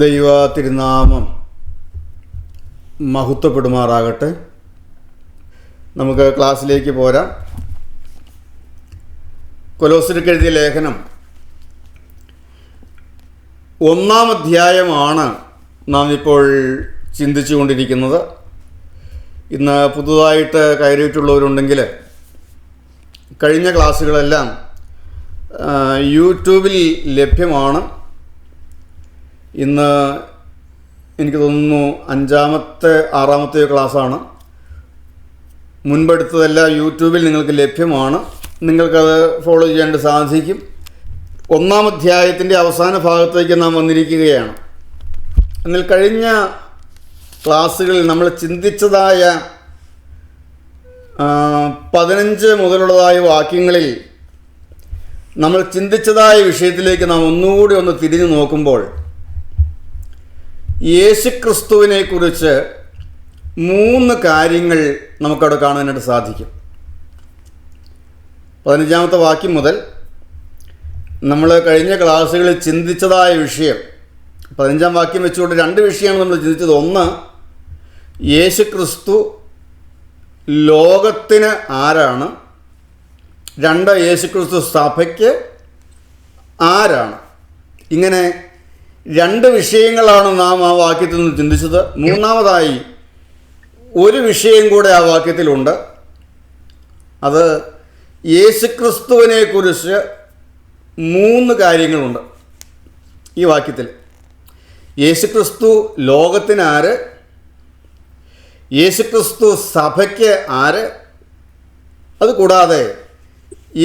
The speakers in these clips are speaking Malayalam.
ദൈവ തിരുനാമം മഹത്വപ്പെടുമാറാകട്ടെ. നമുക്ക് ക്ലാസ്സിലേക്ക് പോരാം. കൊലോസ്യർക്ക് എഴുതിയ ലേഖനം 1-ാം അധ്യായമാണ് നാം ഇപ്പോൾ ചിന്തിച്ചു കൊണ്ടിരിക്കുന്നത്. ഇന്ന് പുതുതായിട്ട് കയറിയിട്ടുള്ളവരുണ്ടെങ്കിൽ കഴിഞ്ഞ ക്ലാസ്സുകളെല്ലാം യൂട്യൂബിൽ ലഭ്യമാണ്. ഇന്ന് എനിക്ക് തോന്നുന്നു 5-ാമത്തെ 6-ാമത്തെ ക്ലാസ്സാണ്. മുൻപെടുത്തതെല്ലാം യൂട്യൂബിൽ നിങ്ങൾക്ക് ലഭ്യമാണ്. നിങ്ങൾക്കത് ഫോളോ ചെയ്യാൻ സാധിക്കും. 1-ാം അധ്യായത്തിൻ്റെ അവസാന ഭാഗത്തേക്ക് നാം വന്നിരിക്കുകയാണ്. എന്നാൽ കഴിഞ്ഞ ക്ലാസ്സുകളിൽ നമ്മൾ ചിന്തിച്ചതായ 15 മുതലുള്ളതായ വാക്യങ്ങളിൽ നമ്മൾ ചിന്തിച്ചതായ വിഷയത്തിലേക്ക് നാം ഒന്നുകൂടി തിരിഞ്ഞു നോക്കുമ്പോൾ യേശുക്രിസ്തുവിനെക്കുറിച്ച് 3 കാര്യങ്ങൾ നമുക്കവിടെ കാണാനായിട്ട് സാധിക്കും. 15-ാമത്തെ വാക്യം മുതൽ നമ്മൾ കഴിഞ്ഞ ക്ലാസ്സുകളിൽ ചിന്തിച്ചതായ വിഷയം, 15-ാം വാക്യം വെച്ചുകൊണ്ട് 2 വിഷയമാണ് നമ്മൾ ചിന്തിച്ചത്. ഒന്ന്, യേശുക്രിസ്തു ലോകത്തിന് ആരാണ്. 2, യേശുക്രിസ്തു സഭയ്ക്ക് ആരാണ്. ഇങ്ങനെ 2 വിഷയങ്ങളാണ് നാം ആ വാക്യത്തിൽ നിന്ന് ചിന്തിച്ചത്. മൂന്നാമതായി ഒരു വിഷയം കൂടെ ആ വാക്യത്തിലുണ്ട്. അത് യേശുക്രിസ്തുവിനെക്കുറിച്ച് 3 കാര്യങ്ങളുണ്ട് ഈ വാക്യത്തിൽ. യേശുക്രിസ്തു ലോകത്തിന് ആര്, യേശുക്രിസ്തു സഭയ്ക്ക് ആര്, അതുകൂടാതെ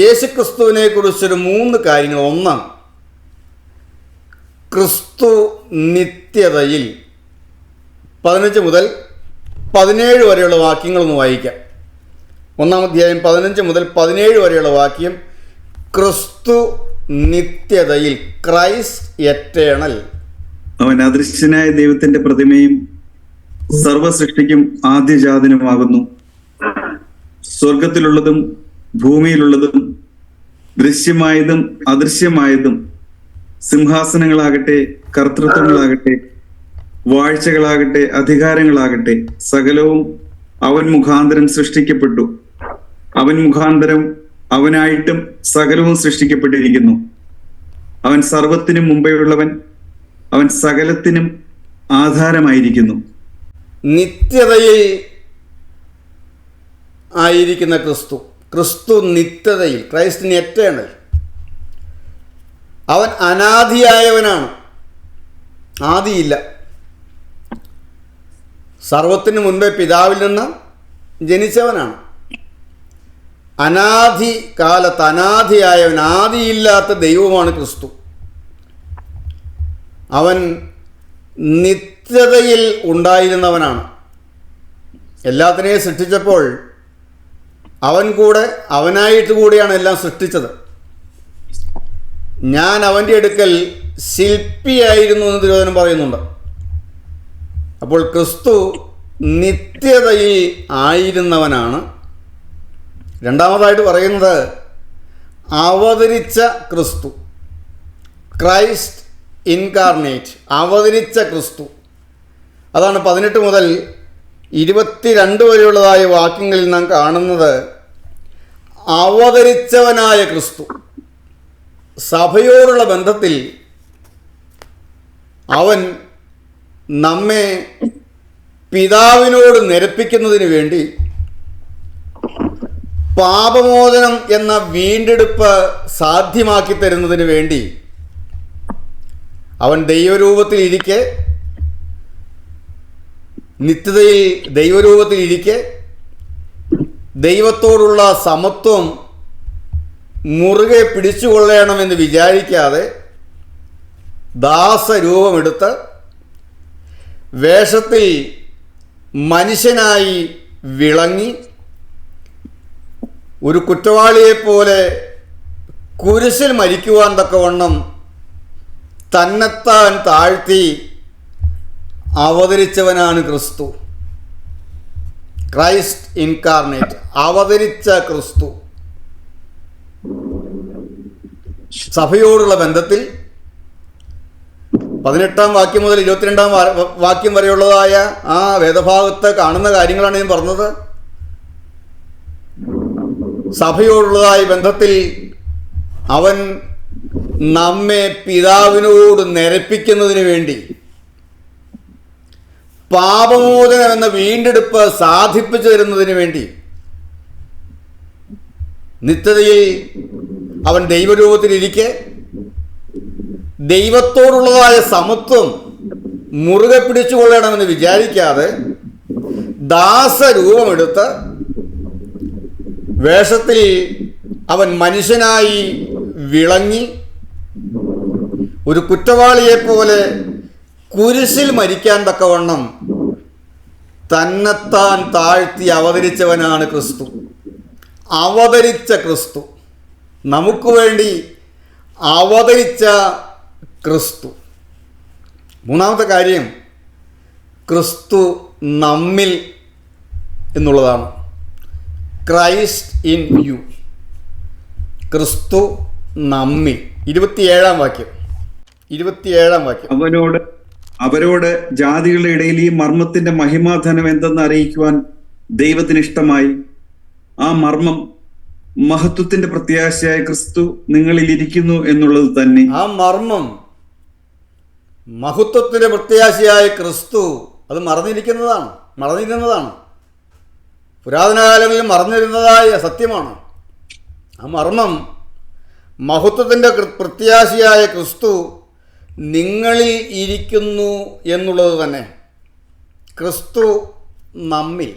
യേശുക്രിസ്തുവിനെക്കുറിച്ചൊരു 3 കാര്യങ്ങൾ. ഒന്ന്, ക്രിസ്തു നിത്യതയിൽ. 15 മുതൽ 17 വരെയുള്ള വാക്യങ്ങളൊന്ന് വായിക്കാം. 1-ാം അധ്യായം 15 മുതൽ 17 വരെയുള്ള വാക്യം. ക്രിസ്തു നിത്യതയിൽ, ക്രൈസ്റ്റ് എറ്റേണൽ. അവൻ അദൃശ്യനായ ദൈവത്തിന്റെ പ്രതിമയും സർവസൃഷ്ടിക്കും ആദ്യജാതനുമാകുന്നു. സ്വർഗത്തിലുള്ളതും ഭൂമിയിലുള്ളതും ദൃശ്യമായതും അദൃശ്യമായതും, സിംഹാസനങ്ങളാകട്ടെ, കർത്തൃത്വങ്ങളാകട്ടെ, വാഴ്ചകളാകട്ടെ, അധികാരങ്ങളാകട്ടെ, സകലവും അവൻ മുഖാന്തരം സൃഷ്ടിക്കപ്പെട്ടു. അവൻ മുഖാന്തരം അവനായിട്ടും സകലവും സൃഷ്ടിക്കപ്പെട്ടിരിക്കുന്നു. അവൻ സർവത്തിനും മുമ്പേയുള്ളവൻ, അവൻ സകലത്തിനും ആധാരമായിരിക്കുന്നു. നിത്യതയിൽ ആയിരിക്കുന്ന ക്രിസ്തു, ക്രിസ്തു നിത്യതയിൽ, ക്രൈസ്റ്റ് ഇൻ എറ്റേണൽ. അവൻ അനാദിയായവനാണ്, ആദിയില്ല. സർവത്തിന് മുൻപേ പിതാവിൽ നിന്ന് ജനിച്ചവനാണ്. അനാദി കാലത്ത് അനാദിയായവൻ, ആദിയില്ലാത്ത ദൈവമാണ് ക്രിസ്തു. അവൻ നിത്യതയിൽ ഉണ്ടായിരുന്നവനാണ്. എല്ലാത്തിനെയും സൃഷ്ടിച്ചപ്പോൾ അവനായിട്ട് കൂടിയാണ് എല്ലാം സൃഷ്ടിച്ചത്. ഞാൻ അവൻ്റെ അടുക്കൽ ശില്പിയായിരുന്നു എന്ന് തിരുവചനം പറയുന്നുണ്ട്. അപ്പോൾ ക്രിസ്തു നിത്യതയിൽ ആയിരുന്നവനാണ്. രണ്ടാമതായിട്ട് പറയുന്നത് അവതരിച്ച ക്രിസ്തു, ക്രൈസ്റ്റ് ഇൻകാർണേറ്റ്, അവതരിച്ച ക്രിസ്തു. അതാണ് 18 മുതൽ 22 വരെയുള്ളതായ വാക്യങ്ങളിൽ നാം കാണുന്നത്. അവതരിച്ചവനായ ക്രിസ്തു, സഭയോടുള്ള ബന്ധത്തിൽ അവൻ നമ്മെ പിതാവിനോട് നിരപ്പിക്കുന്നതിന് വേണ്ടി, പാപമോചനം എന്ന വീണ്ടെടുപ്പ് സാധ്യമാക്കി തരുന്നതിന് വേണ്ടി അവൻ ദൈവരൂപത്തിൽ ഇരിക്കെ, നിത്യതയിൽ ദൈവരൂപത്തിൽ ഇരിക്കെ, ദൈവത്തോടുള്ള സമത്വം മുറുകെ പിടിച്ചുകൊള്ളണമെന്ന് വിചാരിക്കാതെ ദാസരൂപമെടുത്ത് വേഷത്തിൽ മനുഷ്യനായി വിളങ്ങി, ഒരു കുറ്റവാളിയെപ്പോലെ കുരിശിൽ മരിക്കുവാൻ തക്കവണ്ണം തന്നെത്താൻ താഴ്ത്തി അവതരിച്ചവനാണ് ക്രിസ്തു. ക്രൈസ്റ്റ് ഇൻകാർണേറ്റ്, അവതരിച്ച ക്രിസ്തു. സഭയോടുള്ള ബന്ധത്തിൽ 18 വാക്യം മുതൽ 22 വാക്യം വരെയുള്ളതായ ആ വേദഭാഗത്ത് കാണുന്ന കാര്യങ്ങളാണ് ഞാൻ പറഞ്ഞത്. സഭയോടുള്ളതായ ബന്ധത്തിൽ അവൻ നമ്മെ പിതാവിനോട് നിരപ്പിക്കുന്നതിന് വേണ്ടി, പാപമോചനം എന്ന വീണ്ടെടുപ്പ് സാധിപ്പിച്ചു തരുന്നതിന് വേണ്ടി, നിത്യതയിൽ അവൻ ദൈവരൂപത്തിലിരിക്കെ ദൈവത്തോടുള്ളതായ സമത്വം മുറുകെ പിടിച്ചുകൊള്ളണമെന്ന് വിചാരിക്കാതെ ദാസരൂപമെടുത്ത് വേഷത്തിൽ അവൻ മനുഷ്യനായി വിളങ്ങി ഒരു കുറ്റവാളിയെപ്പോലെ കുരിശിൽ മരിക്കാൻ തക്കവണ്ണം തന്നെത്താൻ താഴ്ത്തി അവതരിച്ചവനാണ് ക്രിസ്തു. അവതരിച്ച ക്രിസ്തു, നമുക്ക് വേണ്ടി അവതരിച്ച ക്രിസ്തു. മൂന്നാമത്തെ കാര്യം ക്രിസ്തു നമ്മിൽ എന്നുള്ളതാണ്. Christ in you. ക്രിസ്തു നമ്മിൽ. 27 വാക്യം. അവരോട് ജാതികളുടെ ഇടയിൽ ഈ മർമ്മത്തിന്റെ മഹിമാധനം എന്തെന്ന് അറിയിക്കുവാൻ ദൈവത്തിന് ഇഷ്ടമായി. ആ മർമ്മം മഹത്വത്തിന്റെ പ്രത്യാശയായ ക്രിസ്തു നിങ്ങളിൽ ഇരിക്കുന്നു എന്നുള്ളത് തന്നെ. ആ മർമ്മം മഹത്വത്തിന്റെ പ്രത്യാശയായ ക്രിസ്തു അത് മറന്നിരുന്നതാണ്. പുരാതന കാലങ്ങളിൽ മറന്നിരുന്നതായ സത്യമാണ്. ആ മർമ്മം മഹത്വത്തിൻ്റെ പ്രത്യാശയായ ക്രിസ്തു നിങ്ങളിൽ ഇരിക്കുന്നു എന്നുള്ളത് തന്നെ. ക്രിസ്തു നമ്മിൽ.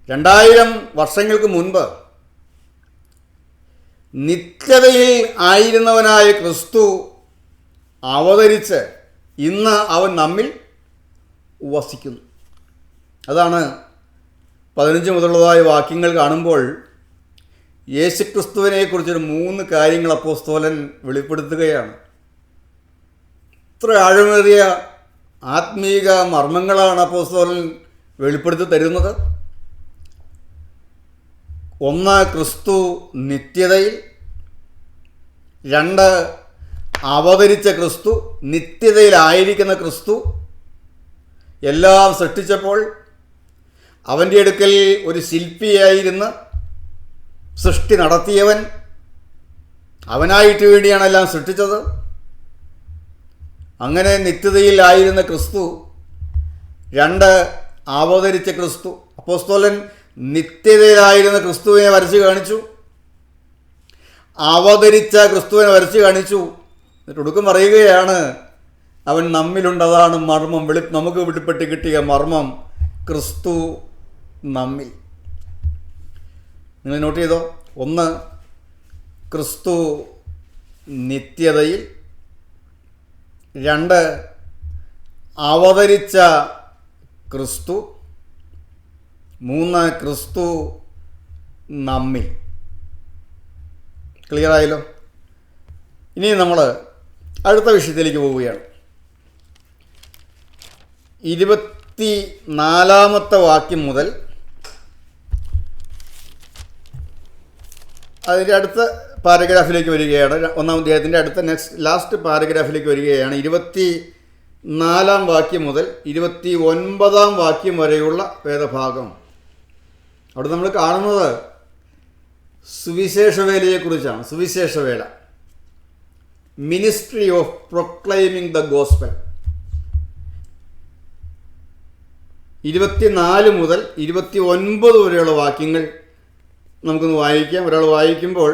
2000 വർഷങ്ങൾക്ക് മുൻപ് നിത്യതയിൽ ആയിരുന്നവനായ ക്രിസ്തു അവതരിച്ച് ഇന്ന് അവൻ നമ്മിൽ വസിക്കുന്നു. അതാണ് 15 മുതലുള്ളതായ വാക്യങ്ങൾ കാണുമ്പോൾ യേശുക്രിസ്തുവിനെക്കുറിച്ചൊരു 3 കാര്യങ്ങൾ അപ്പോസ്തലൻ വെളിപ്പെടുത്തുകയാണ്. ഇത്ര ആഴമേറിയ ആത്മീക മർമ്മങ്ങളാണ് അപ്പോസ്തലൻ വെളിപ്പെടുത്തി തരുന്നത്. 1, ക്രിസ്തു നിത്യതയിൽ. 2, അവതരിച്ച ക്രിസ്തു. നിത്യതയിലായിരിക്കുന്ന ക്രിസ്തു എല്ലാം സൃഷ്ടിച്ചപ്പോൾ അവൻ്റെ അടുക്കൽ ഒരു ശില്പിയായിരുന്ന് സൃഷ്ടി നടത്തിയവൻ, അവനായിട്ട് വേണ്ടിയാണ് എല്ലാം സൃഷ്ടിച്ചത്. അങ്ങനെ നിത്യതയിലായിരുന്ന ക്രിസ്തു. 2, അവതരിച്ച ക്രിസ്തു. അപ്പോസ്തലൻ നിത്യതയിലായിരുന്ന ക്രിസ്തുവിനെ വരച്ച് കാണിച്ചു, അവതരിച്ച ക്രിസ്തുവിനെ വരച്ച് കാണിച്ചു. എന്നിട്ട് ഒടുക്കം പറയുകയാണ് അവൻ നമ്മിലുണ്ട്. അതാണ് മർമ്മം, നമുക്ക് വെളിപ്പെട്ട് കിട്ടിയ മർമ്മം. ക്രിസ്തു നമ്മിൽ. നിങ്ങൾ നോട്ട് ചെയ്തോ? 1, ക്രിസ്തു നിത്യതയിൽ. 2, അവതരിച്ച ക്രിസ്തു. 3, ക്രിസ്തു നമ്മിൽ. ക്ലിയർ ആയല്ലോ? ഇനി നമ്മൾ അടുത്ത വിഷയത്തിലേക്ക് പോവുകയാണ്. 24 വാക്യം മുതൽ അതിൻ്റെ അടുത്ത പാരഗ്രാഫിലേക്ക് വരികയാണ്. 1-ാം അധ്യായത്തിൻ്റെ അടുത്ത ലാസ്റ്റ് പാരഗ്രാഫിലേക്ക് വരികയാണ്. 24 വാക്യം മുതൽ 29 വാക്യം വരെയുള്ള വേദഭാഗം. അവിടെ നമ്മൾ കാണുന്നത് സുവിശേഷവേലയെക്കുറിച്ചാണ്. സുവിശേഷവേല, ministry of proclaiming the gospel. 24 മുതൽ 29 വരെയുള്ള വാക്യങ്ങൾ നമുക്കൊന്ന് വായിക്കാം. ഒരാൾ വായിക്കുമ്പോൾ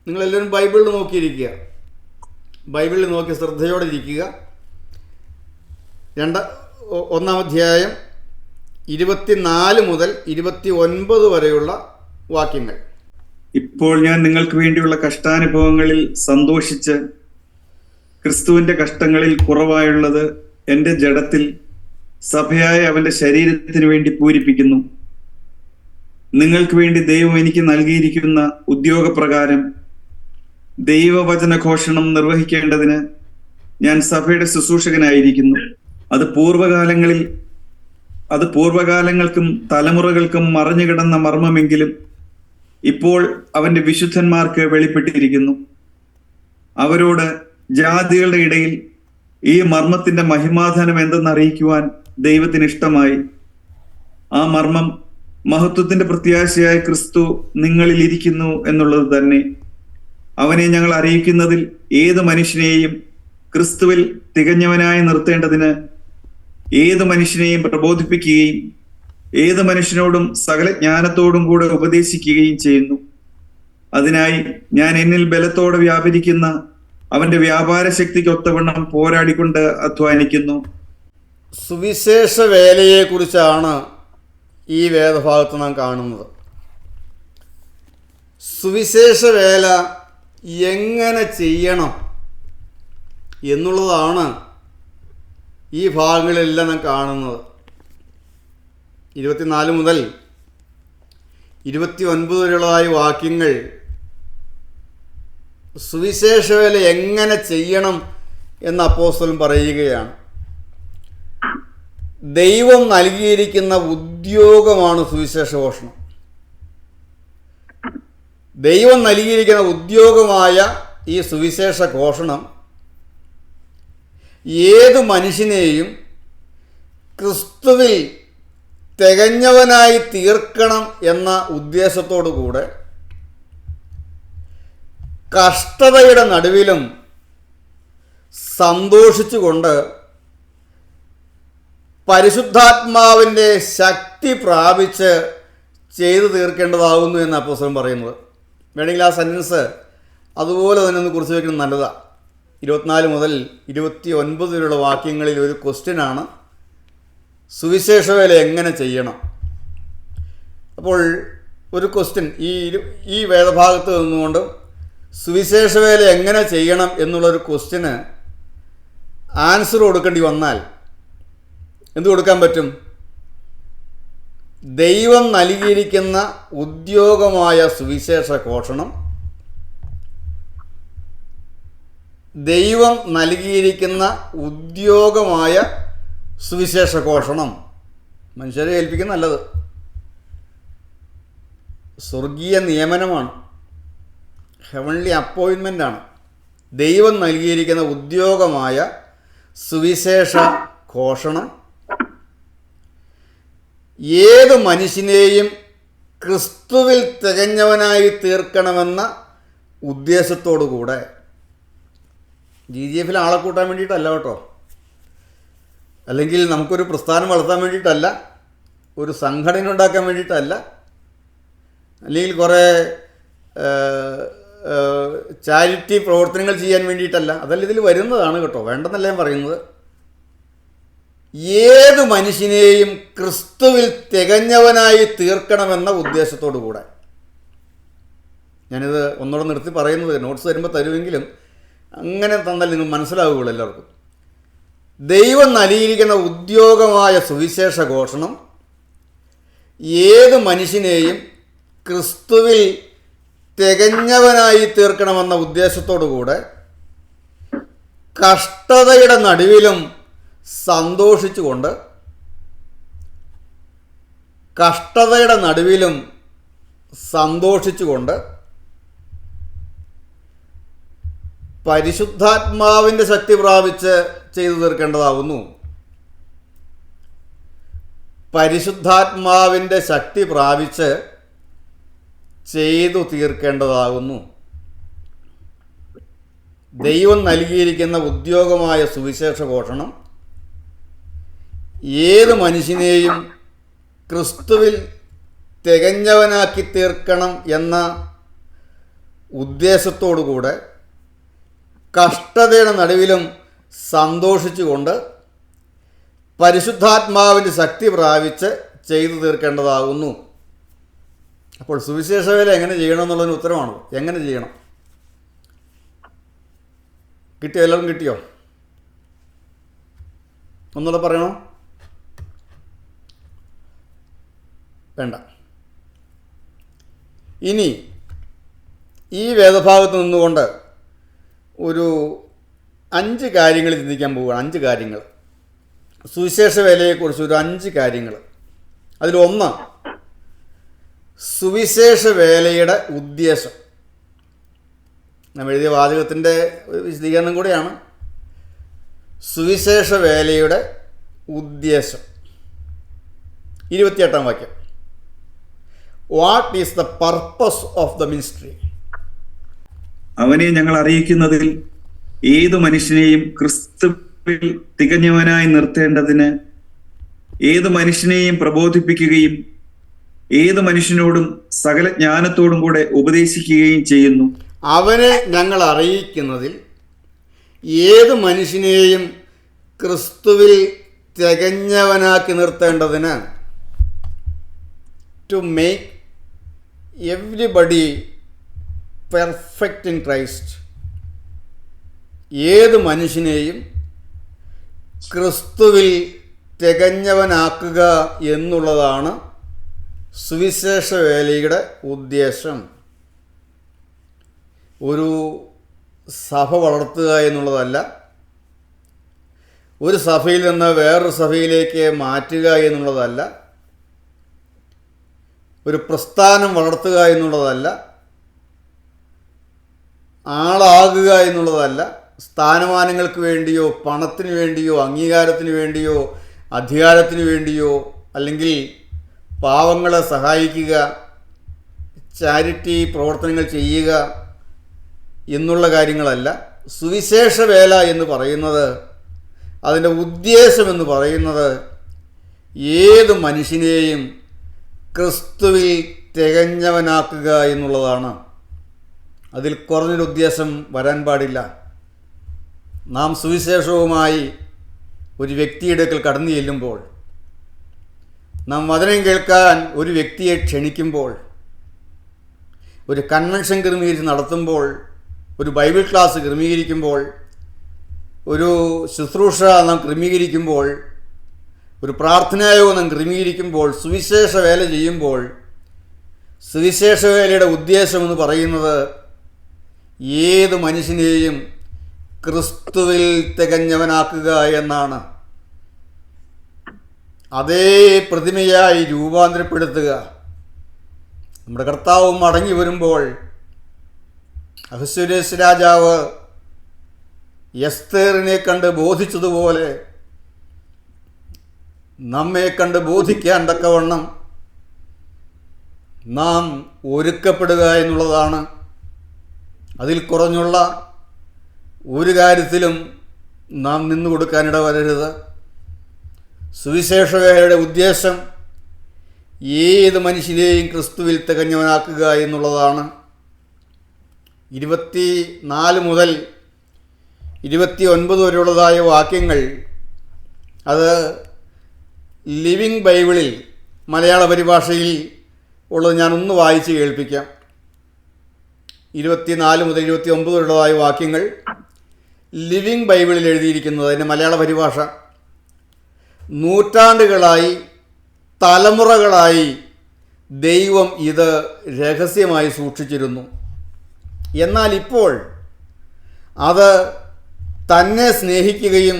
നിങ്ങളെല്ലാവരും ബൈബിളിൽ നോക്കിയിരിക്കുക. ബൈബിളിൽ നോക്കി ശ്രദ്ധയോടെ ഇരിക്കുക. 1-ാം അധ്യായം 24 മുതൽ 29 വരെയുള്ള വാക്യങ്ങൾ. ഇപ്പോൾ ഞാൻ നിങ്ങൾക്ക് വേണ്ടിയുള്ള കഷ്ടാനുഭവങ്ങളിൽ സന്തോഷിച്ച് ക്രിസ്തുവിന്റെ കഷ്ടങ്ങളിൽ കുറവായുള്ളത് എൻ്റെ ജഡത്തിൽ സഭയായ അവന്റെ ശരീരത്തിന് വേണ്ടി പൂരിപ്പിക്കുന്നു. നിങ്ങൾക്ക് വേണ്ടി ദൈവം എനിക്ക് നൽകിയിരിക്കുന്ന ഉദ്യോഗപ്രകാരം ദൈവവചന ഘോഷണം നിർവഹിക്കേണ്ടതിന് ഞാൻ സഭയുടെ ശുശ്രൂഷകനായിരിക്കുന്നു. അത് പൂർവകാലങ്ങൾക്കും തലമുറകൾക്കും മറഞ്ഞുകിടന്ന മർമ്മമെങ്കിലും ഇപ്പോൾ അവന്റെ വിശുദ്ധന്മാർക്ക് വെളിപ്പെട്ടിരിക്കുന്നു. അവരോട് ജാതികളുടെ ഇടയിൽ ഈ മർമ്മത്തിന്റെ മഹിമാധനം എന്തെന്ന് അറിയിക്കുവാൻ ദൈവത്തിന് ഇഷ്ടമായി. ആ മർമ്മം മഹത്വത്തിന്റെ പ്രത്യാശയായ ക്രിസ്തു നിങ്ങളിൽ ഇരിക്കുന്നു എന്നുള്ളത് തന്നെ. അവനെ ഞങ്ങൾ അറിയിക്കുന്നതിൽ ഏത് മനുഷ്യനെയും ക്രിസ്തുവിൽ തികഞ്ഞവനായി നിർത്തേണ്ടതിന് ഏത് മനുഷ്യനെയും പ്രബോധിപ്പിക്കുകയും ഏത് മനുഷ്യനോടും സകല ജ്ഞാനത്തോടും കൂടെ ഉപദേശിക്കുകയും ചെയ്യുന്നു. അതിനായി ഞാൻ എന്നിൽ ബലത്തോടെ വ്യാപരിക്കുന്ന അവന്റെ വ്യാപാര ശക്തിക്ക് ഒത്തവണ്ണം പോരാടിക്കൊണ്ട് അധ്വാനിക്കുന്നു. സുവിശേഷ വേലയെക്കുറിച്ചാണ് ഈ വേദഭാഗത്ത് നാം കാണുന്നത്. സുവിശേഷ വേല എങ്ങനെ ചെയ്യണം എന്നുള്ളതാണ് ഈ ഭാഗങ്ങളിലെല്ലാം നാം കാണുന്നത്. 24 മുതൽ 29 വരെയുള്ളതായ വാക്യങ്ങൾ സുവിശേഷ വേല എങ്ങനെ ചെയ്യണം എന്ന് അപ്പോസ്തലൻ പറയുകയാണ്. ദൈവം നൽകിയിരിക്കുന്ന ഉദ്യോഗമാണ് സുവിശേഷ ഘോഷണം. ദൈവം നൽകിയിരിക്കുന്ന ഉദ്യോഗമായ ഈ സുവിശേഷ ഘോഷണം ഏത് മനുഷ്യനെയും ക്രിസ്തുവിൽ തികഞ്ഞവനായി തീർക്കണം എന്ന ഉദ്ദേശത്തോടു കൂടെ കഷ്ടതയുടെ നടുവിലും സന്തോഷിച്ചുകൊണ്ട് പരിശുദ്ധാത്മാവിൻ്റെ ശക്തി പ്രാപിച്ച് ചെയ്തു തീർക്കേണ്ടതാകുന്നു എന്ന് അപ്പോസ്തലൻ പറയുന്നത്. വേണമെങ്കിൽ ആ സെൻറ്റൻസ് അതുപോലെ തന്നെ ഒന്ന് കുറിച്ച് വയ്ക്കുന്നത് നല്ലതാണ്. 24 മുതൽ 29 വരെയുള്ള വാക്യങ്ങളിൽ ഒരു ക്വസ്റ്റ്യനാണ് സുവിശേഷ വേല എങ്ങനെ ചെയ്യണം. അപ്പോൾ ഒരു ക്വസ്റ്റ്യൻ ഈ വേദഭാഗത്ത് നിന്നുകൊണ്ട് സുവിശേഷ വേല എങ്ങനെ ചെയ്യണം എന്നുള്ളൊരു ക്വസ്റ്റ്യന് ആൻസർ കൊടുക്കേണ്ടി വന്നാൽ എന്ത് കൊടുക്കാൻ പറ്റും? ദൈവം നൽകിയിരിക്കുന്ന ഉദ്യോഗമായ സുവിശേഷ ഘോഷണം, ദൈവം നൽകിയിരിക്കുന്ന ഉദ്യോഗമായ സുവിശേഷ ഘോഷണം മനുഷ്യരെ ഏൽപ്പിക്കുന്ന നല്ലത് സ്വർഗീയ നിയമനമാണ്, ഹെവൻലി അപ്പോയിൻമെൻ്റാണ്. ദൈവം നൽകിയിരിക്കുന്ന ഉദ്യോഗമായ സുവിശേഷ ഘോഷണം ഏത് മനുഷ്യനെയും ക്രിസ്തുവിൽ തികഞ്ഞവനായി തീർക്കണമെന്ന ഉദ്ദേശത്തോടു കൂടെ, GGF ആളെ കൂട്ടാൻ വേണ്ടിയിട്ടല്ല കേട്ടോ, അല്ലെങ്കിൽ നമുക്കൊരു പ്രസ്ഥാനം വളർത്താൻ വേണ്ടിയിട്ടല്ല, ഒരു സംഘടന ഉണ്ടാക്കാൻ വേണ്ടിയിട്ടല്ല, അല്ലെങ്കിൽ കുറേ ചാരിറ്റി പ്രവർത്തനങ്ങൾ ചെയ്യാൻ വേണ്ടിയിട്ടല്ല, അതല്ല ഇതിൽ വരുന്നതാണ് കേട്ടോ, വേണ്ടെന്നല്ല ഞാൻ പറയുന്നത്. ഏത് മനുഷ്യനെയും ക്രിസ്തുവിൽ തികഞ്ഞവനായി തീർക്കണമെന്ന ഉദ്ദേശത്തോടു കൂടെ. ഞാനിത് ഒന്നുകൂടെ നിർത്തി പറയുന്നത്, നോട്ട്സ് തരുമ്പോൾ തരുമെങ്കിലും അങ്ങനെ തന്നാൽ നിങ്ങൾ മനസ്സിലാവുകയുള്ളൂ എല്ലാവർക്കും. ദൈവം നൽകിയിരിക്കുന്ന ഉദ്യോഗമായ സുവിശേഷ ഘോഷണം ഏത് മനുഷ്യനെയും ക്രിസ്തുവിൽ തികഞ്ഞവനായി തീർക്കണമെന്ന ഉദ്ദേശത്തോടു കൂടെ കഷ്ടതയുടെ നടുവിലും സന്തോഷിച്ചുകൊണ്ട്, കഷ്ടതയുടെ നടുവിലും സന്തോഷിച്ചുകൊണ്ട് പരിശുദ്ധാത്മാവിൻ്റെ ശക്തി പ്രാപിച്ച് ചെയ്തു തീർക്കേണ്ടതാകുന്നു. പരിശുദ്ധാത്മാവിൻ്റെ ശക്തി പ്രാപിച്ച് ചെയ്തു തീർക്കേണ്ടതാകുന്നു. ദൈവം നൽകിയിരിക്കുന്ന ഉദ്യോഗമായ സുവിശേഷ ഘോഷണം ഏത് മനുഷ്യനെയും ക്രിസ്തുവിൽ തികഞ്ഞവനാക്കി തീർക്കണം എന്ന ഉദ്ദേശത്തോടു കൂടെ കഷ്ടതയുടെ നടുവിലും സന്തോഷിച്ചുകൊണ്ട് പരിശുദ്ധാത്മാവിൻ്റെ ശക്തി പ്രാപിച്ച് ചെയ്തു തീർക്കേണ്ടതാകുന്നു. അപ്പോൾ സുവിശേഷ വേല എങ്ങനെ ചെയ്യണം എന്നുള്ളതിന് ഉത്തരമാണ്. എങ്ങനെ ചെയ്യണം? കിട്ടിയോ? എല്ലാവർക്കും കിട്ടിയോ? ഒന്നുകൂടെ പറയണോ? വേണ്ട. ഇനി ഈ വേദഭാഗത്ത് നിന്നുകൊണ്ട് ഒരു 5 കാര്യങ്ങൾ ചിന്തിക്കാൻ പോവുകയാണ്. 5 കാര്യങ്ങൾ, സുവിശേഷ വേലയെക്കുറിച്ച് ഒരു 5 കാര്യങ്ങൾ. അതിലൊന്ന് സുവിശേഷ വേലയുടെ ഉദ്ദേശം. നാം എഴുതിയ വാചകത്തിൻ്റെ വിശദീകരണം കൂടെയാണ്. സുവിശേഷ വേലയുടെ ഉദ്ദേശം. 28-ാം വാക്യം. What is the purpose of the ministry? അവനെ ഞങ്ങൾ അറിയിക്കുന്നതിൽ ഏതു മനുഷ്യനെയും ക്രിസ്തുവിൽ തികഞ്ഞവനായി നിർത്തേണ്ടതിന് ഏതു മനുഷ്യനെയും പ്രബോധിപ്പിക്കുകയും ഏതു മനുഷ്യനോടും സകല ജ്ഞാനത്തോടും കൂടെ ഉപദേശിക്കുകയും ചെയ്യുന്നു. അവനെ ഞങ്ങൾ അറിയിക്കുന്നതിൽ ഏത് മനുഷ്യനെയും ക്രിസ്തുവിൽ തികഞ്ഞവനാക്കി നിർത്തേണ്ടതിന്, to make everybody perfect in Christ. ഏത് മനുഷ്യനെയും ക്രിസ്തുവിൽ തികഞ്ഞവനാക്കുക എന്നുള്ളതാണ് സുവിശേഷ വേലയുടെ ഉദ്ദേശം. ഒരു സഭ വളർത്തുക എന്നുള്ളതല്ല, ഒരു സഭയിൽ നിന്ന് വേറൊരു സഭയിലേക്ക് മാറ്റുക എന്നുള്ളതല്ല, ഒരു പ്രസ്ഥാനം വളർത്തുക എന്നുള്ളതല്ല, ആളാകുക എന്നുള്ളതല്ല, സ്ഥാനമാനങ്ങൾക്ക് വേണ്ടിയോ പണത്തിന് വേണ്ടിയോ അംഗീകാരത്തിന് വേണ്ടിയോ അധികാരത്തിന് വേണ്ടിയോ അല്ലെങ്കിൽ പാവങ്ങളെ സഹായിക്കുക, ചാരിറ്റി പ്രവർത്തനങ്ങൾ ചെയ്യുക എന്നുള്ള കാര്യങ്ങളല്ല. സുവിശേഷ വേല എന്ന് പറയുന്നത്, അതിൻ്റെ ഉദ്ദേശമെന്ന് പറയുന്നത് ഏത് മനുഷ്യനെയും ക്രിസ്തുവിൽ തികഞ്ഞവനാക്കുക എന്നുള്ളതാണ്. അതിൽ കുറഞ്ഞൊരു ഉദ്ദേശം വരാൻ പാടില്ല. നാം സുവിശേഷവുമായി ഒരു വ്യക്തിയുടെ അടുക്കൽ കടന്നു ചെല്ലുമ്പോൾ, നാം വചനം കേൾക്കാൻ ഒരു വ്യക്തിയെ ക്ഷണിക്കുമ്പോൾ, ഒരു കൺവെൻഷൻ ക്രമീകരിച്ച് നടത്തുമ്പോൾ, ഒരു ബൈബിൾ ക്ലാസ് ക്രമീകരിക്കുമ്പോൾ, ഒരു ശുശ്രൂഷ നാം ക്രമീകരിക്കുമ്പോൾ, ഒരു പ്രാർത്ഥനായോഗം നാം ക്രമീകരിക്കുമ്പോൾ, സുവിശേഷ വേല ചെയ്യുമ്പോൾ, സുവിശേഷ വേലയുടെ ഉദ്ദേശമെന്ന് പറയുന്നത് ഏത് മനുഷ്യനെയും ക്രിസ്തുവിൽ തികഞ്ഞവനാക്കുക എന്നാണ്. അതേ പ്രതിമയായി രൂപാന്തരപ്പെടുത്തുക. നമ്മുടെ കർത്താവ് മടങ്ങി വരുമ്പോൾ അഹസ്വേരോസ് രാജാവ് എസ്തേറിനെ കണ്ട് ബോധിച്ചതുപോലെ നമ്മെ കണ്ട് ബോധിക്കാൻ തക്കവണ്ണം നാം ഒരുക്കപ്പെടുക എന്നുള്ളതാണ്. അതിൽ കുറഞ്ഞുള്ള ഒരു കാര്യത്തിലും നാം നിന്നു കൊടുക്കാനിട വരരുത്. സുവിശേഷ വേലയുടെ ഉദ്ദേശം ഏത് മനുഷ്യനെയും ക്രിസ്തുവിൽ തികഞ്ഞവനാക്കുക എന്നുള്ളതാണ്. 24 മുതൽ 29 വരെയുള്ളതായ വാക്യങ്ങൾ, അത് ലിവിങ് ബൈബിളിൽ മലയാള പരിഭാഷയിൽ ഉള്ളത് ഞാനൊന്ന് വായിച്ച് കേൾപ്പിക്കാം. 24 മുതൽ 29 വരെയുള്ളതായ വാക്യങ്ങൾ ലിവിങ് ബൈബിളിൽ എഴുതിയിരിക്കുന്നത്. അതിൻ്റെ മലയാള പരിഭാഷ: നൂറ്റാണ്ടുകളായി തലമുറകളായി ദൈവം ഇത് രഹസ്യമായി സൂക്ഷിച്ചിരുന്നു. എന്നാൽ ഇപ്പോൾ അത് തന്നെ സ്നേഹിക്കുകയും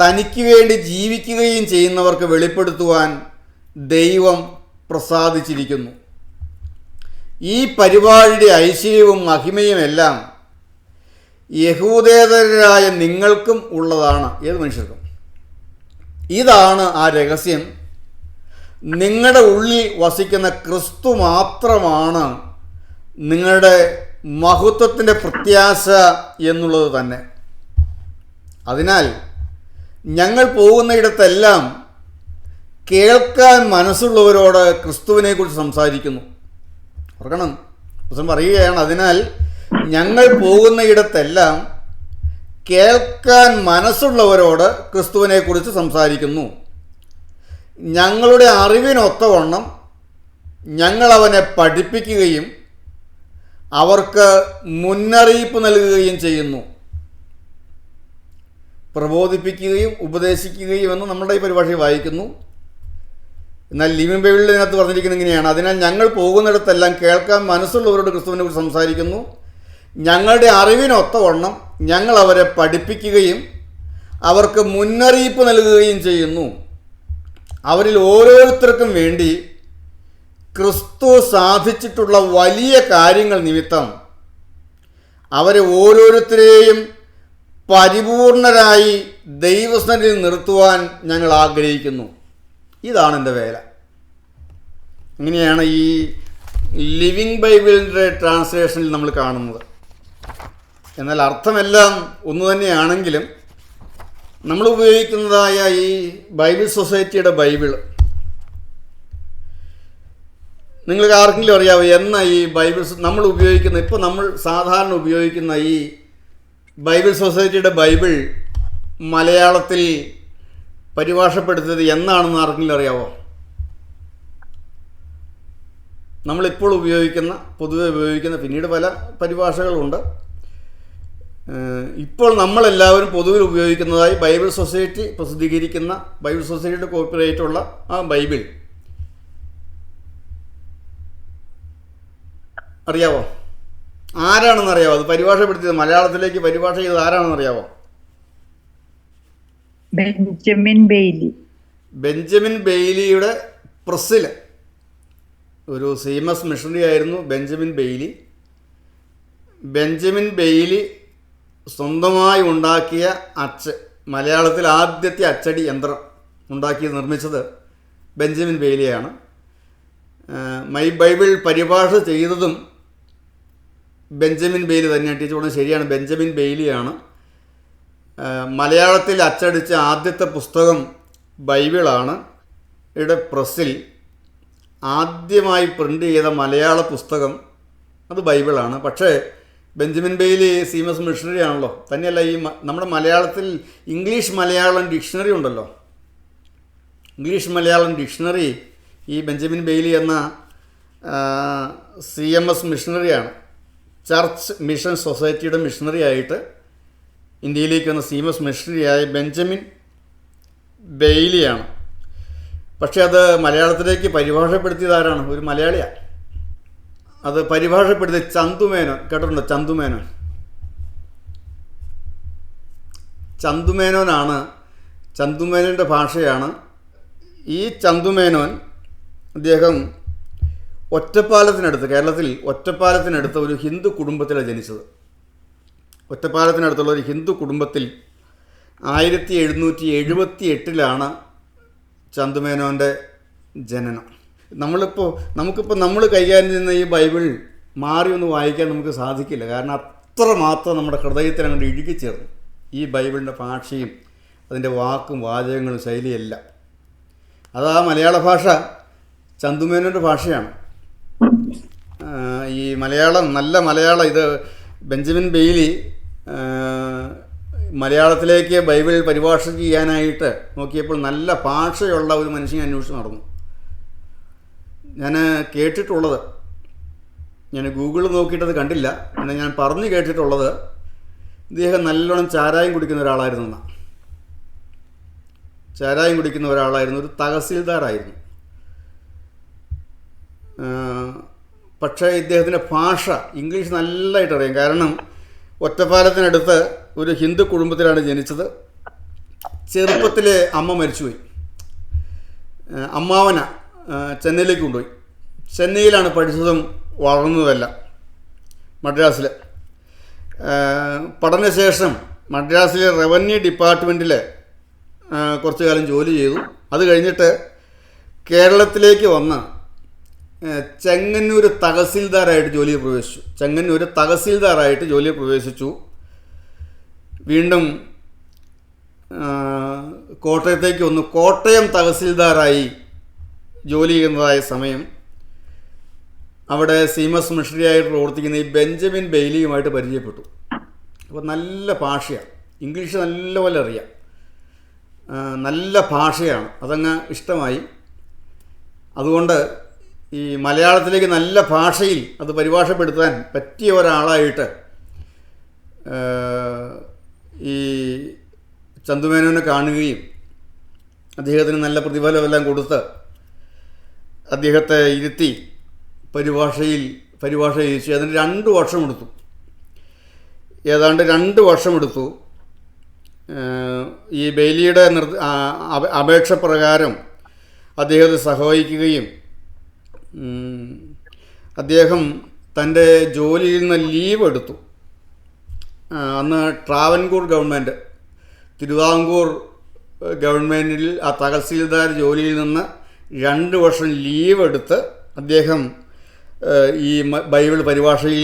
തനിക്ക് വേണ്ടി ജീവിക്കുകയും ചെയ്യുന്നവർക്ക് വെളിപ്പെടുത്തുവാൻ ദൈവം പ്രസാദിച്ചിരിക്കുന്നു. ഈ പരിപാടിയുടെ ഐശ്വര്യവും മഹിമയുമെല്ലാം യഹൂദേതരരായ നിങ്ങൾക്കും ഉള്ളതാണ്. ഏത് മനുഷ്യർക്കും. ഇതാണ് ആ രഹസ്യം. നിങ്ങളുടെ ഉള്ളിൽ വസിക്കുന്ന ക്രിസ്തു മാത്രമാണ് നിങ്ങളുടെ മഹത്വത്തിൻ്റെ പ്രത്യാശ എന്നുള്ളത് തന്നെ. അതിനാൽ ഞങ്ങൾ പോകുന്നയിടത്തെല്ലാം കേൾക്കാൻ മനസ്സുള്ളവരോട് ക്രിസ്തുവിനെക്കുറിച്ച് സംസാരിക്കുന്നു. ഓർക്കണം, പുസ്തകം പറയുകയാണ്, അതിനാൽ ഞങ്ങൾ പോകുന്നയിടത്തെല്ലാം കേൾക്കാൻ മനസ്സുള്ളവരോട് ക്രിസ്തുവിനെക്കുറിച്ച് സംസാരിക്കുന്നു. ഞങ്ങളുടെ അറിവിനൊത്തവണ്ണം ഞങ്ങൾ അവനെ പഠിപ്പിക്കുകയും അവർക്ക് മുന്നറിയിപ്പ് നൽകുകയും ചെയ്യുന്നു. പ്രബോധിപ്പിക്കുകയും ഉപദേശിക്കുകയും എന്ന് നമ്മുടെ ഈ പരിഭാഷയിൽ വായിക്കുന്നു. എന്നാൽ ലിവിങ് ബൈബിളിൽ ഇതിനകത്ത് പറഞ്ഞിരിക്കുന്നത് ഇങ്ങനെയാണ്: അതിനാൽ ഞങ്ങൾ പോകുന്നിടത്തെല്ലാം കേൾക്കാൻ മനസ്സുള്ളവരോട് ക്രിസ്തുവിനെ കുറിച്ച് സംസാരിക്കുന്നു. ഞങ്ങളുടെ അറിവിനൊത്തവണ്ണം ഞങ്ങൾ അവരെ പഠിപ്പിക്കുകയും അവർക്ക് മുന്നറിയിപ്പ് നൽകുകയും ചെയ്യുന്നു. അവരിൽ ഓരോരുത്തർക്കും വേണ്ടി ക്രിസ്തു സാധിച്ചിട്ടുള്ള വലിയ കാര്യങ്ങൾ നിമിത്തം അവരെ ഓരോരുത്തരെയും പരിപൂർണരായി ദൈവസന്നിധിയിൽ നിർത്തുവാൻ ഞങ്ങൾ ആഗ്രഹിക്കുന്നു. ഇതാണ് എൻ്റെ വേല. ഇങ്ങനെയാണ് ഈ ലിവിങ് ബൈബിളിൻ്റെ ട്രാൻസ്ലേഷനിൽ നമ്മൾ കാണുന്നത്. എന്നാൽ അർത്ഥമെല്ലാം ഒന്നു തന്നെയാണെങ്കിലും നമ്മൾ ഉപയോഗിക്കുന്നതായ ഈ ബൈബിൾ സൊസൈറ്റിയുടെ ബൈബിൾ നിങ്ങൾക്ക് ആർക്കെങ്കിലും അറിയാമോ എന്ന ഈ ബൈബിൾ നമ്മൾ ഉപയോഗിക്കുന്ന, ഇപ്പോൾ നമ്മൾ സാധാരണ ഉപയോഗിക്കുന്ന ഈ ബൈബിൾ സൊസൈറ്റിയുടെ ബൈബിൾ മലയാളത്തിൽ പരിഭാഷപ്പെടുത്തിയത് എന്നാണെന്ന് ആർക്കെങ്കിലും അറിയാമോ? നമ്മളിപ്പോൾ ഉപയോഗിക്കുന്ന, പൊതുവെ ഉപയോഗിക്കുന്ന, പിന്നീട് പല പരിഭാഷകളുണ്ട്. ഇപ്പോൾ നമ്മളെല്ലാവരും പൊതുവിൽ ഉപയോഗിക്കുന്നതായി ബൈബിൾ സൊസൈറ്റി പ്രസിദ്ധീകരിക്കുന്ന, ബൈബിൾ സൊസൈറ്റിയുടെ കോപ്പിറൈറ്റുള്ള ആ ബൈബിൾ അറിയാവോ? ആരാണെന്ന് അറിയാവോ? അത് പരിഭാഷപ്പെടുത്തിയത്, മലയാളത്തിലേക്ക് പരിഭാഷ ചെയ്തത് ആരാണെന്ന് അറിയാവോ? Benjamin Bailey. ബെഞ്ചമിൻ ബെയ്ലിയുടെ പ്രസ്സിൽ, ഒരു സീമസ് മിഷണറി ആയിരുന്നു ബെഞ്ചമിൻ ബെയ്ലി. ബെഞ്ചമിൻ ബെയ്ലി സ്വന്തമായി ഉണ്ടാക്കിയ മലയാളത്തിൽ ആദ്യത്തെ അച്ചടി യന്ത്രം നിർമ്മിച്ചത് ബെഞ്ചമിൻ ബെയ്ലിയാണ്. മൈ ബൈബിൾ പരിഭാഷ ചെയ്തതും ബെഞ്ചമിൻ ബെയ്ലി തന്നെയാണ്. ടീച്ചർ പറഞ്ഞത് ശരിയാണ്, ബെഞ്ചമിൻ ബെയ്ലിയാണ്. മലയാളത്തിൽ അച്ചടിച്ച ആദ്യത്തെ പുസ്തകം ബൈബിളാണ്. ഇവിടെ പ്രസ്സിൽ ആദ്യമായി പ്രിൻ്റ് ചെയ്ത മലയാള പുസ്തകം അത് ബൈബിളാണ്. പക്ഷേ ബെഞ്ചമിൻ ബെയ്ലി സീമസ് മിഷണറി ആണല്ലോ. തന്നെയല്ല, ഈ നമ്മുടെ മലയാളത്തിൽ ഇംഗ്ലീഷ് മലയാളം ഡിക്ഷണറി ഉണ്ടല്ലോ. ഇംഗ്ലീഷ് മലയാളം ഡിക്ഷണറി ഈ ബെഞ്ചമിൻ ബെയ്ലി എന്ന CMS മിഷണറിയാണ്. ചർച്ച് മിഷൻ സൊസൈറ്റിയുടെ മിഷണറി ആയിട്ട് ഇന്ത്യയിലേക്ക് വന്ന CMS മിഷണറിയായ ബെഞ്ചമിൻ ബെയ്ലിയാണ്. പക്ഷേ അത് മലയാളത്തിലേക്ക് പരിഭാഷപ്പെടുത്തിയത് ആരാണ്? ഒരു മലയാളിയാണ്. അത് പരിഭാഷപ്പെടുത്തിയ ചന്തുമേനോൻ. കേട്ടിട്ടുണ്ടോ? ചന്തുമേനോനാണ്. ചന്തുമേനോൻ്റെ ഭാഷയാണ്. ഈ ചന്തുമേനോൻ അദ്ദേഹം ഒറ്റപ്പാലത്തിനടുത്ത്, കേരളത്തിൽ ഒറ്റപ്പാലത്തിനടുത്ത് ഒരു ഹിന്ദു കുടുംബത്തിലാണ് ജനിച്ചത്. ഒറ്റപ്പാലത്തിനടുത്തുള്ള ഒരു ഹിന്ദു കുടുംബത്തിൽ 1778 ചന്തുമേനോൻ്റെ ജനനം. നമുക്കിപ്പോൾ നമ്മൾ കൈകാര്യം ചെയ്യുന്ന ഈ ബൈബിൾ മാറി ഒന്ന് വായിക്കാൻ നമുക്ക് സാധിക്കില്ല. കാരണം അത്രമാത്രം നമ്മുടെ ഹൃദയത്തിൽ അങ്ങോട്ട് ഇഴുകിച്ചേർന്നു ഈ ബൈബിളിൻ്റെ ഭാഷയും അതിൻ്റെ വാക്കും വാചകങ്ങളും ശൈലിയെല്ലാം. അതാ മലയാള ഭാഷ ചന്തുമേനോൻ്റെ ഭാഷയാണ്. ഈ മലയാളം, നല്ല മലയാളം, ഇത് ബെഞ്ചമിൻ ബെയ്ലി മലയാളത്തിലേക്ക് ബൈബിൾ പരിഭാഷ ചെയ്യാനായിട്ട് നോക്കിയപ്പോൾ നല്ല ഭാഷയുള്ള ഒരു മനുഷ്യനെ അന്വേഷിച്ച് നടന്നു. ഞാൻ കേട്ടിട്ടുള്ളത്, ഞാൻ ഗൂഗിളിൽ നോക്കിയിട്ടത് കണ്ടില്ല, പിന്നെ ഞാൻ പറഞ്ഞു കേട്ടിട്ടുള്ളത് ഇദ്ദേഹം നല്ലോണം ചാരായം കുടിക്കുന്ന ഒരാളായിരുന്നു. ഒരു തഹസീൽദാറായിരുന്നു. പക്ഷേ ഇദ്ദേഹത്തിൻ്റെ ഭാഷ, ഇംഗ്ലീഷ് നല്ലതായിട്ട് അറിയാം. കാരണം ഒറ്റപ്പാലത്തിനടുത്ത് ഒരു ഹിന്ദു കുടുംബത്തിലാണ് ജനിച്ചത്. ചെറുപ്പത്തിലെ അമ്മ മരിച്ചുപോയി. അമ്മാവന ചെന്നൈയിലേക്ക് കൊണ്ടുപോയി. ചെന്നൈയിലാണ് പഠിച്ചതും വളർന്നതെല്ലാം, മദ്രാസിൽ. പഠനശേഷം മദ്രാസിലെ റവന്യൂ ഡിപ്പാർട്ട്മെൻറ്റിൽ കുറച്ചു കാലം ജോലി ചെയ്തു. അത് കഴിഞ്ഞിട്ട് കേരളത്തിലേക്ക് വന്ന് ചെങ്ങന്നൂർ തഹസീൽദാറായിട്ട് ജോലിയിൽ പ്രവേശിച്ചു. വീണ്ടും കോട്ടയത്തേക്ക് വന്നു. കോട്ടയം തഹസീൽദാറായി ജോലി ചെയ്യുന്നതായ സമയം അവിടെ CMS മിഷണറിയായിട്ട് പ്രവർത്തിക്കുന്ന ഈ ബെഞ്ചമിൻ ബെയ്ലിയുമായിട്ട് പരിചയപ്പെട്ടു. അപ്പോൾ നല്ല ഭാഷയാണ്, ഇംഗ്ലീഷ് നല്ലപോലെ അറിയാം, നല്ല ഭാഷയാണ്. അതങ്ങ് ഇഷ്ടമായി. അതുകൊണ്ട് ഈ മലയാളത്തിലേക്ക് നല്ല ഭാഷയിൽ അത് പരിഭാഷപ്പെടുത്താൻ പറ്റിയ ഒരാളായിട്ട് ഈ ചന്തുമേനോനെ കാണുകയും അദ്ദേഹത്തിന് നല്ല പ്രതിഫലമെല്ലാം കൊടുത്ത് അദ്ദേഹത്തെ ഇരുത്തി പരിഭാഷ ചെയ്യിച്ചു. അതിന് 2 വർഷമെടുത്തു. ഏതാണ്ട് 2 വർഷമെടുത്തു. ഈ ബെയ്ലിയുടെ അപേക്ഷ പ്രകാരം അദ്ദേഹത്തെ സഹായിക്കുകയും അദ്ദേഹം തൻ്റെ ജോലിയിൽ നിന്ന് ലീവ് എടുത്തു. അന്ന് ട്രാവൻകൂർ ഗവൺമെൻറ്, തിരുവിതാംകൂർ ഗവൺമെൻറ്റിൽ ആ തഹസീൽദാർ ജോലിയിൽ നിന്ന് 2 വർഷം ലീവ് എടുത്ത് അദ്ദേഹം ഈ ബൈബിൾ പരിഭാഷയിൽ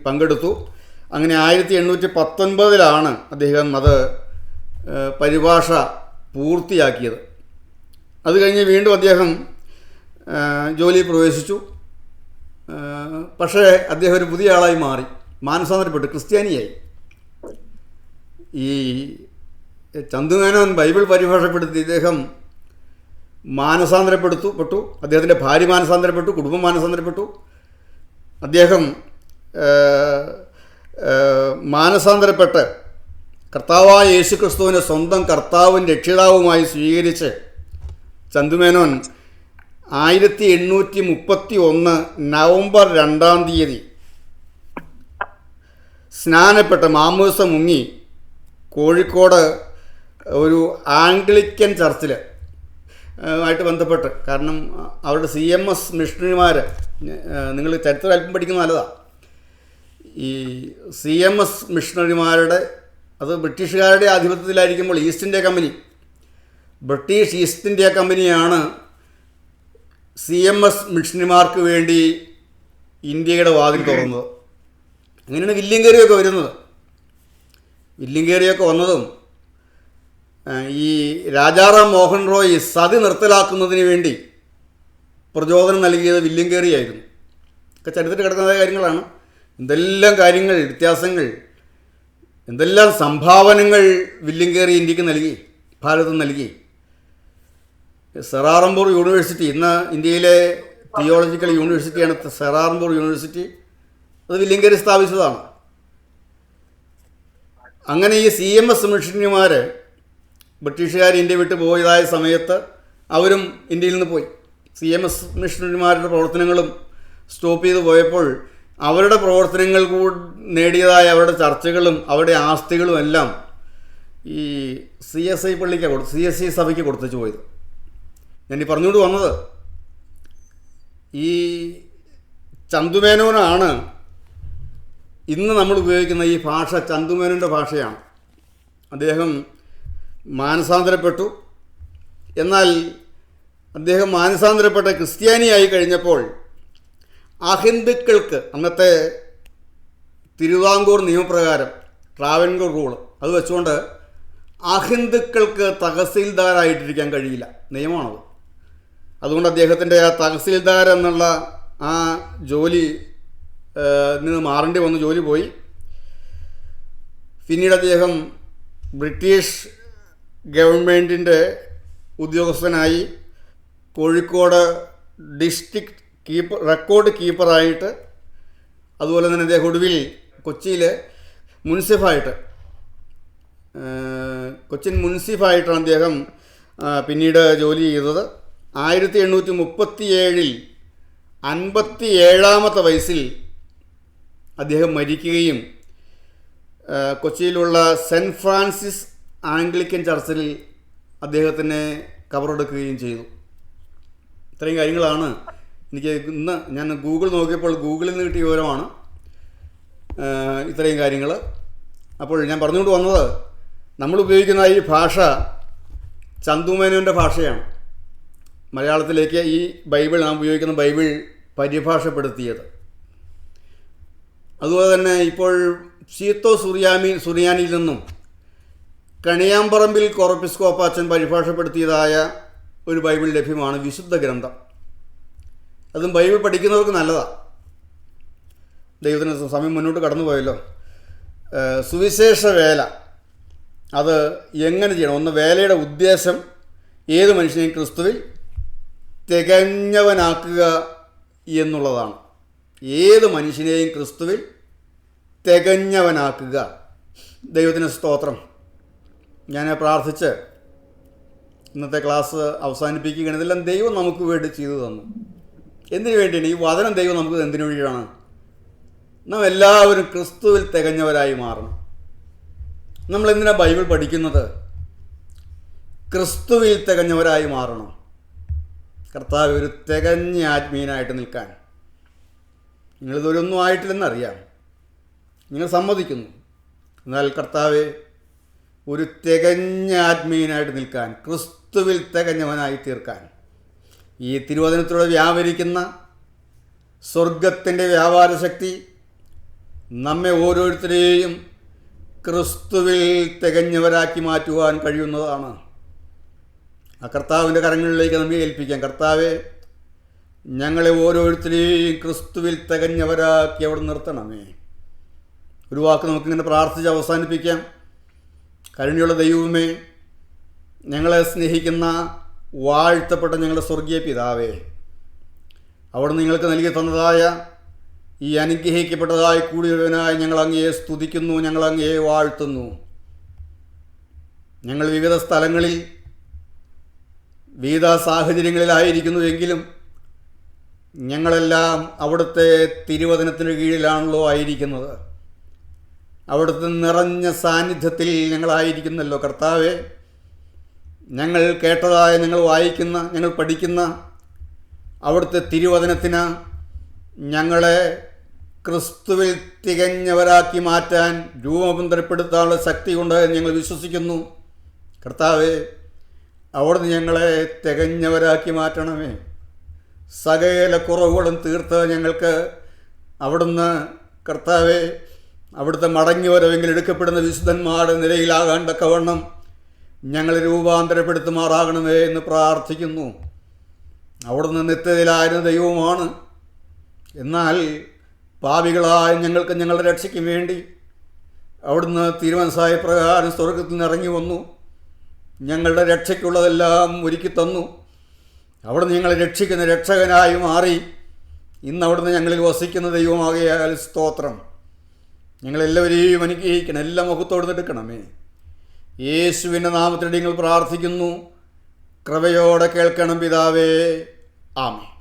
പങ്കെടുത്തു. അങ്ങനെ 1819 അദ്ദേഹം അത് പരിഭാഷ പൂർത്തിയാക്കിയത്. അത് കഴിഞ്ഞ് വീണ്ടും അദ്ദേഹം ജോലിയിൽ പ്രവേശിച്ചു. പക്ഷേ അദ്ദേഹം ഒരു പുതിയ ആളായി മാറി, മാനസാന്തരപ്പെട്ടു, ക്രിസ്ത്യാനിയായി. ഈ ചന്തുമേനോൻ ബൈബിൾ പരിഭാഷപ്പെടുത്തി ഇദ്ദേഹം മാനസാന്തരപ്പെട്ടു. അദ്ദേഹത്തിൻ്റെ ഭാര്യ മാനസാന്തരപ്പെട്ടു, കുടുംബം മാനസാന്തരപ്പെട്ടു. അദ്ദേഹം മാനസാന്തരപ്പെട്ട് കർത്താവായ യേശുക്രിസ്തുവിനെ സ്വന്തം കർത്താവും രക്ഷിതാവുമായി സ്വീകരിച്ച് ചന്തുമേനോൻ 1831 നവംബർ 2 സ്നാനപ്പെട്ട് മാമോദിസ മുങ്ങി കോഴിക്കോട് ഒരു ആംഗ്ലിക്കൻ ചർച്ചിൽ ആയിട്ട് ബന്ധപ്പെട്ട്, കാരണം അവരുടെ CMS മിഷണറിമാർ, നിങ്ങൾ ചരിത്രം അല്പം പഠിക്കുന്നത് നല്ലതാണ്. ഈ CMS മിഷണറിമാരുടെ, അത് ബ്രിട്ടീഷുകാരുടെ ആധിപത്യത്തിലായിരിക്കുമ്പോൾ ബ്രിട്ടീഷ് ഈസ്റ്റ് ഇന്ത്യ കമ്പനിയാണ് CMS മിഷണറിമാർക്ക് വേണ്ടി ഇന്ത്യയുടെ വാതിൽ തുറന്നത്. അങ്ങനെയാണ് വില്യംകേരിയൊക്കെ വരുന്നത്. വില്യംകേരിയൊക്കെ വന്നതും ഈ രാജാറാം മോഹൻ റോയ് സതി നിർത്തലാക്കുന്നതിന് വേണ്ടി പ്രചോദനം നൽകിയത് വില്യംകേരിയായിരുന്നു. ഒക്കെ ചരിത്രത്തിൽ കിടക്കുന്ന കാര്യങ്ങളാണ്. എന്തെല്ലാം കാര്യങ്ങൾ, വ്യത്യാസങ്ങൾ, എന്തെല്ലാം സംഭാവനകൾ വില്യംകേരി ഇന്ത്യക്ക് നൽകി, ഭാരതത്തിന് നൽകി. സെറാറംപൂർ യൂണിവേഴ്സിറ്റി, ഇന്ന് ഇന്ത്യയിലെ തിയോളജിക്കൽ യൂണിവേഴ്സിറ്റിയാണ് സെറാറംപൂർ യൂണിവേഴ്സിറ്റി. അത് വില്യംകേരി സ്ഥാപിച്ചതാണ്. അങ്ങനെ ഈ CMS മിഷണറിമാർ, ബ്രിട്ടീഷുകാർ ഇന്ത്യ വിട്ട് പോയതായ സമയത്ത് അവരും ഇന്ത്യയിൽ നിന്ന് പോയി. CMS മിഷണറിമാരുടെ പ്രവർത്തനങ്ങളും സ്റ്റോപ്പ് ചെയ്ത് പോയപ്പോൾ അവരുടെ പ്രവർത്തനങ്ങൾ നേടിയതായ അവരുടെ ചർച്ചകളും അവരുടെ ആസ്തികളും എല്ലാം ഈ CSI പള്ളിക്കാണ് CSI സഭയ്ക്ക് കൊടുത്തു പോയത്. ഞാനീ പറഞ്ഞുകൊണ്ട് വന്നത്, ഈ ചന്തുമേനോനാണ് ഇന്ന് നമ്മൾ ഉപയോഗിക്കുന്ന ഈ ഭാഷ, ചന്തുമേനോൻ്റെ ഭാഷയാണ്. അദ്ദേഹം മാനസാന്തരപ്പെട്ടു. എന്നാൽ അദ്ദേഹം മാനസാന്തരപ്പെട്ട ക്രിസ്ത്യാനിയായി കഴിഞ്ഞപ്പോൾ അഹിന്ദുക്കൾക്ക്, അന്നത്തെ തിരുവിതാംകൂർ നിയമപ്രകാരം ട്രാവൻകൂർ റൂൾ അത് വെച്ചുകൊണ്ട് അഹിന്ദുക്കൾക്ക് തഹസീൽദാരായിട്ടിരിക്കാൻ കഴിയില്ല, നിയമമാണത്. അതുകൊണ്ട് അദ്ദേഹത്തിൻ്റെ ആ തഹസീൽദാർ എന്നുള്ള ആ ജോലി നിന്ന് മാറേണ്ടി വന്നു, ജോലി പോയി. പിന്നീട് അദ്ദേഹം ബ്രിട്ടീഷ് ഗവൺമെൻറ്റിൻ്റെ ഉദ്യോഗസ്ഥനായി കോഴിക്കോട് ഡിസ്ട്രിക്ട് റെക്കോർഡ് കീപ്പറായിട്ട്, അതുപോലെ തന്നെ അദ്ദേഹം ഒടുവിൽ കൊച്ചിയിൽ കൊച്ചിൻ മുൻസിഫായിട്ടാണ് അദ്ദേഹം പിന്നീട് ജോലി ചെയ്തത്. 1837 57-ാമത്തെ വയസ്സിൽ അദ്ദേഹം മരിക്കുകയും കൊച്ചിയിലുള്ള സെൻറ്റ് ഫ്രാൻസിസ് ആംഗ്ലിക്കൻ ചർച്ചിൽ അദ്ദേഹത്തിനെ കബറെടുക്കുകയും ചെയ്തു. ഇത്രയും കാര്യങ്ങളാണ് എനിക്ക് ഇന്ന് ഞാൻ ഗൂഗിൾ നോക്കിയപ്പോൾ ഗൂഗിളിൽ നിന്ന് കിട്ടിയ വിവരമാണ് ഇത്രയും കാര്യങ്ങൾ. അപ്പോൾ ഞാൻ പറഞ്ഞുകൊണ്ട് വന്നത്, നമ്മൾ ഉപയോഗിക്കുന്ന ഈ ഭാഷ ചന്തുമേനോൻ്റെ ഭാഷയാണ്. മലയാളത്തിലേക്ക് ഈ ബൈബിൾ, നാം ഉപയോഗിക്കുന്ന ബൈബിൾ പരിഭാഷപ്പെടുത്തിയത്. അതുപോലെ തന്നെ ഇപ്പോൾ സീത്തോ സുറിയാനിയിൽ നിന്നും കണിയാമ്പറമ്പിൽ കോറപ്പിസ്കോപ്പാച്ചൻ പരിഭാഷപ്പെടുത്തിയതായ ഒരു ബൈബിൾ ലഭ്യമാണ്, വിശുദ്ധ ഗ്രന്ഥം. അതും ബൈബിൾ പഠിക്കുന്നവർക്ക് നല്ലതാണ്. ദൈവത്തിന് സമയം മുന്നോട്ട് കടന്നുപോയല്ലോ. സുവിശേഷ വേല അത് എങ്ങനെ ചെയ്യണം? ഒന്ന്, വേലയുടെ ഉദ്ദേശം ഏത് മനുഷ്യനെയും ക്രിസ്തുവിൽ തികഞ്ഞവനാക്കുക എന്നുള്ളതാണ്. ഏത് മനുഷ്യനെയും ക്രിസ്തുവിൽ തികഞ്ഞവനാക്കുക. ദൈവത്തിന് സ്തോത്രം. ഞാൻ പ്രാർത്ഥിച്ച് ഇന്നത്തെ ക്ലാസ് അവസാനിപ്പിക്കുകയാണ്. ഇതെല്ലാം ദൈവം നമുക്ക് വേണ്ടി ചെയ്തു തന്നു. എന്തിനു വേണ്ടിയാണ് ഈ വചനം? ദൈവം നമുക്ക് എന്തിനു വേണ്ടിയാണ്? നാം എല്ലാവരും ക്രിസ്തുവിൽ തികഞ്ഞവരായി മാറണം. നമ്മളെന്തിനാണ് ബൈബിൾ പഠിക്കുന്നത്? ക്രിസ്തുവിൽ തികഞ്ഞവരായി മാറണം. കർത്താവ് ഒരു തികഞ്ഞ ആത്മീയനായിട്ട് നിൽക്കാൻ. നിങ്ങളിതൊരൊന്നും ആയിട്ടില്ലെന്നറിയാം. നിങ്ങൾ സമ്മതിക്കുന്നു. എന്നാൽ കർത്താവെ, ഒരു തികഞ്ഞ ആത്മീയനായിട്ട് നിൽക്കാൻ, ക്രിസ്തുവിൽ തികഞ്ഞവനായി തീർക്കാൻ ഈ തിരുവചനത്തിലൂടെ വ്യാപരിക്കുന്ന സ്വർഗത്തിൻ്റെ വ്യാപാര ശക്തി നമ്മെ ഓരോരുത്തരെയും ക്രിസ്തുവിൽ തികഞ്ഞവരാക്കി മാറ്റുവാൻ കഴിയുന്നതാണ്. ആ കർത്താവിൻ്റെ കരങ്ങളിലേക്ക് നമ്മെ ഏൽപ്പിക്കാം. കർത്താവെ, ഞങ്ങളെ ഓരോരുത്തരെയും ക്രിസ്തുവിൽ തികഞ്ഞവരാക്കി അവിടെ നിർത്തണമേ. ഒരു വാക്ക് നമുക്കിങ്ങനെ പ്രാർത്ഥിച്ച് അവസാനിപ്പിക്കാം. കരുണയുള്ള ദൈവമേ, ഞങ്ങളെ സ്നേഹിക്കുന്ന വാഴ്ത്തപ്പെട്ട ഞങ്ങളുടെ സ്വർഗീയ പിതാവേ, അവിടെ നിങ്ങൾക്ക് നൽകി തന്നതായ ഈ അനുഗ്രഹിക്കപ്പെട്ടതായി കൂടിയവനായി ഞങ്ങൾ അങ്ങയെ സ്തുതിക്കുന്നു, ഞങ്ങൾ അങ്ങയെ വാഴ്ത്തുന്നു. ഞങ്ങൾ വിവിധ സ്ഥലങ്ങളിൽ വിവിധ സാഹചര്യങ്ങളിലായിരിക്കുന്നുവെങ്കിലും ഞങ്ങളെല്ലാം അവിടുത്തെ തിരുവചനത്തിന് കീഴിലാണല്ലോ ആയിരിക്കുന്നത്. അവിടുത്തെ നിറഞ്ഞ സാന്നിധ്യത്തിൽ ഞങ്ങളായിരിക്കുന്നല്ലോ. കർത്താവെ, ഞങ്ങൾ കേട്ടതായ, ഞങ്ങൾ വായിക്കുന്ന, ഞങ്ങൾ പഠിക്കുന്ന അവിടുത്തെ തിരുവചനത്തിന് ഞങ്ങളെ ക്രിസ്തുവിൽ തികഞ്ഞവരാക്കി മാറ്റാൻ, രൂപബന്ധപ്പെടുത്താനുള്ള ശക്തിയുണ്ട് എന്ന് ഞങ്ങൾ വിശ്വസിക്കുന്നു. കർത്താവെ, അവിടുന്ന് ഞങ്ങളെ തികഞ്ഞവരാക്കി മാറ്റണമേ. സകല കുറവുകളും തീർത്ത് ഞങ്ങൾക്ക് അവിടുന്ന്, കർത്താവെ, അവിടുത്തെ മടങ്ങി വരവെങ്കിൽ എടുക്കപ്പെടുന്ന വിശുദ്ധന്മാരുടെ നിലയിലാകാൻ തക്കവണ്ണം ഞങ്ങൾ രൂപാന്തരപ്പെടുത്തുമാറാകണമേ എന്ന് പ്രാർത്ഥിക്കുന്നു. അവിടുന്ന് നിത്യതയിലായിരുന്ന ദൈവമാണ്. എന്നാൽ പാപികളായ ഞങ്ങൾക്ക് ഞങ്ങളുടെ രക്ഷയ്ക്ക് വേണ്ടി അവിടുന്ന് തീരുമാനസായ പ്രകാരം സ്വർഗത്തിൽ നിന്ന് ഇറങ്ങി വന്നു. ഞങ്ങളുടെ രക്ഷയ്ക്കുള്ളതെല്ലാം ഒരുക്കി തന്നു. അവിടുന്ന് ഞങ്ങളെ രക്ഷിക്കുന്ന രക്ഷകനായി മാറി. ഇന്ന് അവിടുന്ന് ഞങ്ങളിൽ വസിക്കുന്ന ദൈവമാകിയാൽ സ്തോത്രം. ഞങ്ങളെല്ലാവരെയും അനുഗ്രഹിക്കണം, എല്ലാ മുഖത്തോടുന്നെടുക്കണമേ. യേശുവിൻ്റെ നാമത്തിൽ ഞങ്ങൾ പ്രാർത്ഥിക്കുന്നു. കൃപയോടെ കേൾക്കണം പിതാവേ. ആമേൻ.